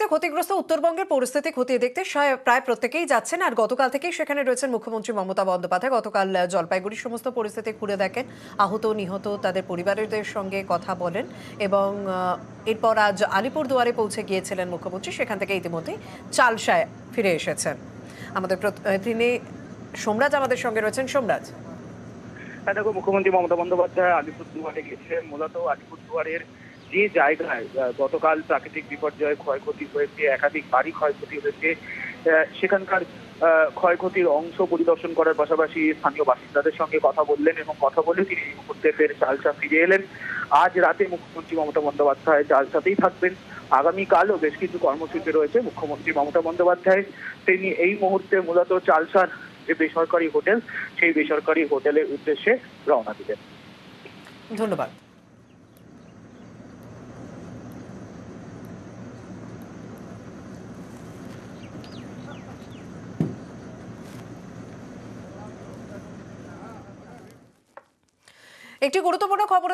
বৃষ্টিতে ক্ষতিগ্রস্ত উত্তরবঙ্গের পরিস্থিতি খতিয়ে দেখতে প্রায় প্রত্যেকেই যাচ্ছেন। আর গতকাল থেকেই সেখানে রয়েছেন মুখ্যমন্ত্রী মমতা বন্দ্যোপাধ্যায়। গতকাল জলপাইগুড়ির সমস্ত পরিস্থিতি ঘুরে দেখেন, আহত নিহত তাদের পরিবারের সঙ্গে কথা বলেন এবং এরপর আজ আলিপুরদুয়ারে পৌঁছে গিয়েছিলেন মুখ্যমন্ত্রী। সেখান থেকে ইতিমধ্যে চালসায় ফিরে এসেছেন। আমাদের প্রতিনিধি সোমরাজ আমাদের সঙ্গে রয়েছেন। সোমরাজ, দেখো, মুখ্যমন্ত্রী মমতা বন্দ্যোপাধ্যায় আলিপুরদুয়ারে গেছেন। মূলত আলিপুরদুয়ারের যে জায়গায় গতকাল প্রাকৃতিক বিপর্যয়ে ক্ষয়ক্ষতি হয়েছে, একাধিক বাড়ি ক্ষয়ক্ষতি হয়েছে, সেখানকার ক্ষয়ক্ষতির অংশ পরিদর্শন করার পাশাপাশি স্থানীয় বাসিন্দাদের সঙ্গে কথা বললেন এবং কথা বলে তিনি এই মুহূর্তে ফের চালসা ফিরে এলেন। আজ রাতে মুখ্যমন্ত্রী মমতা বন্দ্যোপাধ্যায় চালসাতেই থাকবেন। আগামীকালও বেশ কিছু কর্মসূচি রয়েছে মুখ্যমন্ত্রী মমতা বন্দ্যোপাধ্যায়। তিনি এই মুহূর্তে মূলত চালসার যে বেসরকারি হোটেল, সেই বেসরকারি হোটেলের উদ্দেশ্যে রওনা দিবেন। ধন্যবাদ। একটি গুরুত্বপূর্ণ খবর